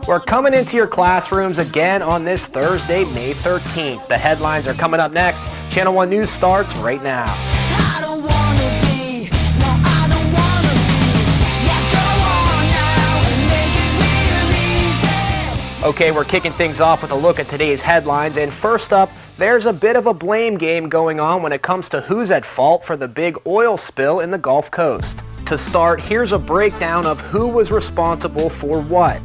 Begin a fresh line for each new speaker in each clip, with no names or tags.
We're coming into your classrooms again on this Thursday, May 13th. The headlines are coming up next. Channel 1 News starts right now. Okay, we're kicking things off with a look at today's headlines, and first up, there's a bit of a blame game going on when it comes to who's at fault for the big oil spill in the Gulf Coast. To start, here's a breakdown of who was responsible for what.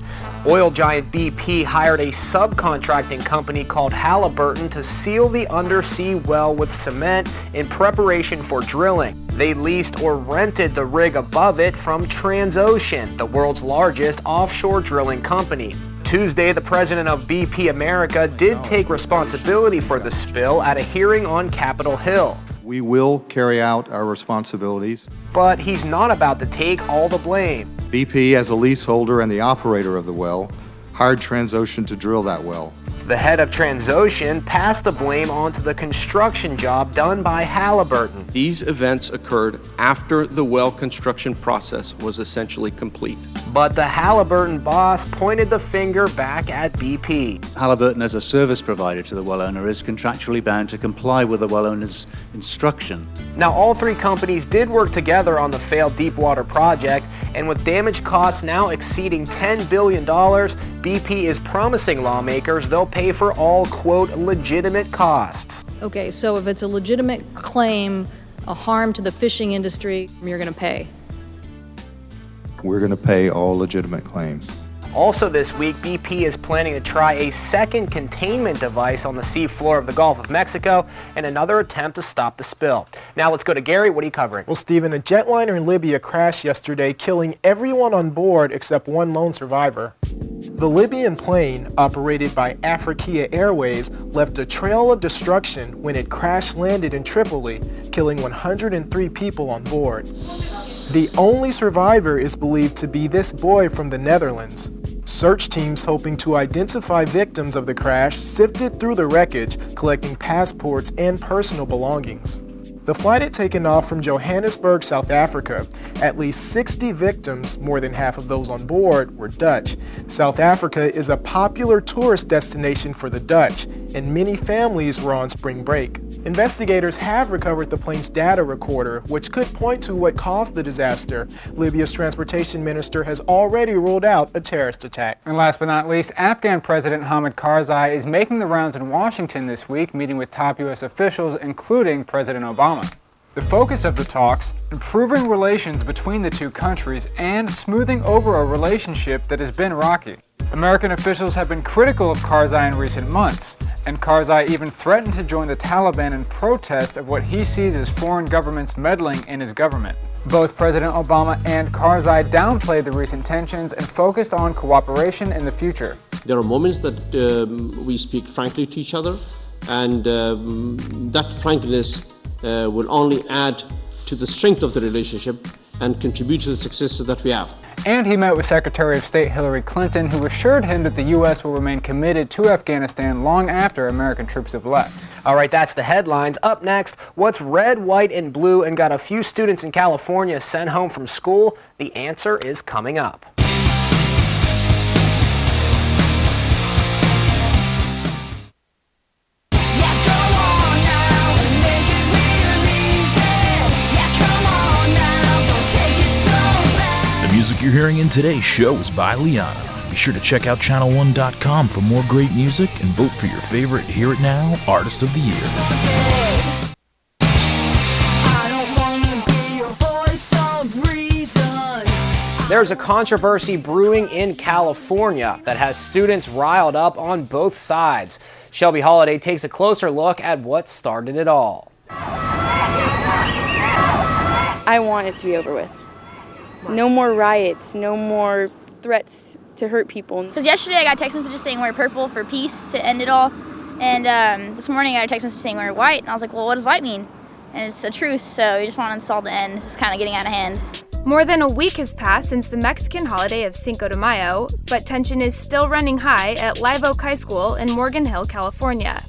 Oil giant BP hired a subcontracting company called Halliburton to seal the undersea well with cement in preparation for drilling. They leased or rented the rig above it from Transocean, the world's largest offshore drilling company. Tuesday, the president of BP America did take responsibility for the spill at a hearing on Capitol Hill.
We will carry out our responsibilities.
But he's not about to take all the blame.
BP, as a leaseholder and the operator of the well, hired Transocean to drill that well.
The head of Transocean passed the blame onto the construction job done by Halliburton.
These events occurred after the well construction process was essentially complete.
But the Halliburton boss pointed the finger back at BP.
Halliburton, as a service provider to the well owner, is contractually bound to comply with the well owner's instruction.
Now, all three companies did work together on the failed Deepwater project, and with damage costs now exceeding $10 billion, BP is promising lawmakers they'll pay for all, quote, legitimate costs.
Okay, so if it's a legitimate claim, a harm to the fishing industry, you're going to pay.
We're going to pay all legitimate claims.
Also this week, BP is planning to try a second containment device on the seafloor of the Gulf of Mexico in another attempt to stop the spill. Now let's go to Gary. What are you covering?
Well, Stephen, a jetliner in Libya crashed yesterday, killing everyone on board except one lone survivor. The Libyan plane, operated by Afrikia Airways, left a trail of destruction when it crash-landed in Tripoli, killing 103 people on board. The only survivor is believed to be this boy from the Netherlands. Search teams hoping to identify victims of the crash sifted through the wreckage, collecting passports and personal belongings. The flight had taken off from Johannesburg, South Africa. At least 60 victims, more than half of those on board, were Dutch. South Africa is a popular tourist destination for the Dutch, and many families were on spring break. Investigators have recovered the plane's data recorder, which could point to what caused the disaster. Libya's transportation minister has already ruled out a terrorist attack.
And last but not least, Afghan President Hamid Karzai is making the rounds in Washington this week, meeting with top U.S. officials, including President Obama. The focus of the talks, improving relations between the two countries and smoothing over a relationship that has been rocky. American officials have been critical of Karzai in recent months, and Karzai even threatened to join the Taliban in protest of what he sees as foreign governments meddling in his government. Both President Obama and Karzai downplayed the recent tensions and focused on cooperation in the future.
There are moments that we speak frankly to each other, and that frankness will only add to the strength of the relationship and contribute to the successes that we have.
And he met with Secretary of State Hillary Clinton, who assured him that the U.S. will remain committed to Afghanistan long after American troops have left.
All right, that's the headlines. Up next, what's red, white, and blue and got a few students in California sent home from school? The answer is coming up.
The music you're hearing in today's show is by Liana. Be sure to check out channel1.com for more great music and vote for your favorite Hear It Now Artist of the Year.
There's a controversy brewing in California that has students riled up on both sides. Shelby Holiday takes a closer look at what started it all.
I want it to be over with. No more riots, no more threats to hurt people.
Because yesterday I got text messages saying wear purple for peace to end it all. And this morning I got a text message saying wear white. And I was like, well, what does white mean? And it's a truce, so we just want to install the end. This is kind of getting out of hand.
More than a week has passed since the Mexican holiday of Cinco de Mayo, but tension is still running high at Live Oak High School in Morgan Hill, California.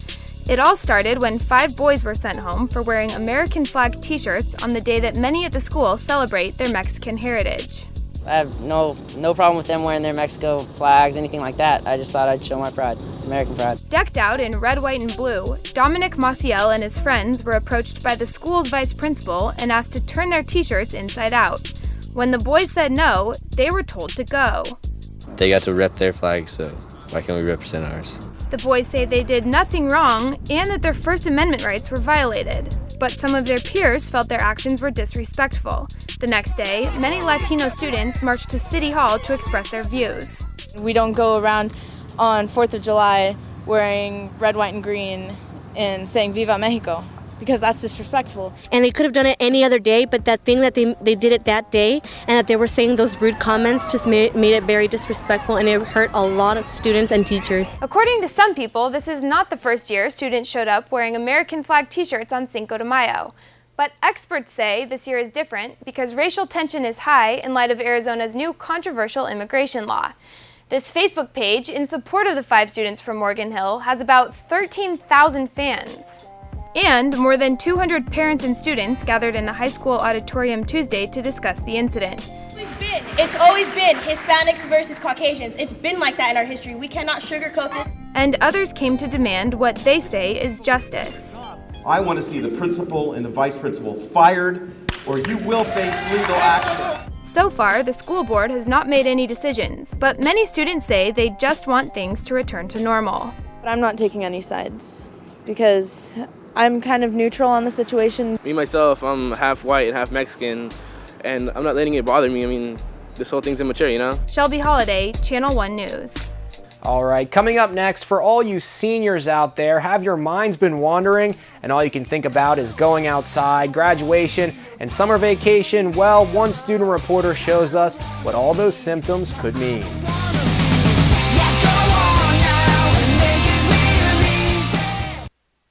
It all started when 5 boys were sent home for wearing American flag t-shirts on the day that many at the school celebrate their Mexican heritage.
I have no problem with them wearing their Mexico flags, anything like that. I just thought I'd show my pride, American pride.
Decked out in red, white, and blue, Dominic Maciel and his friends were approached by the school's vice principal and asked to turn their t-shirts inside out. When the boys said no, they were told to go.
They got to rep their flag, so why can't we represent ours?
The boys say they did nothing wrong and that their First Amendment rights were violated. But some of their peers felt their actions were disrespectful. The next day, many Latino students marched to City Hall to express their views.
We don't go around on 4th of July wearing red, white, and green and saying Viva Mexico, because that's disrespectful.
And they could have done it any other day, but that thing that they did it that day and that they were saying those rude comments just made it very disrespectful, and it hurt a lot of students and teachers.
According to some people, this is not the first year students showed up wearing American flag t-shirts on Cinco de Mayo. But experts say this year is different because racial tension is high in light of Arizona's new controversial immigration law. This Facebook page in support of the 5 students from Morgan Hill has about 13,000 fans. And more than 200 parents and students gathered in the high school auditorium Tuesday to discuss the incident.
It's always been Hispanics versus Caucasians. It's been like that in our history. We cannot sugarcoat this.
And others came to demand what they say is justice.
I want to see the principal and the vice principal fired, or you will face legal action.
So far, the school board has not made any decisions, but many students say they just want things to return to normal.
But I'm not taking any sides because I'm kind of neutral on the situation.
Me, myself, I'm half white and half Mexican, and I'm not letting it bother me. I mean, this whole thing's immature, you know?
Shelby Holiday, Channel 1 News.
All right, coming up next, for all you seniors out there, have your minds been wandering and all you can think about is going outside, graduation, and summer vacation? Well, one student reporter shows us what all those symptoms could mean.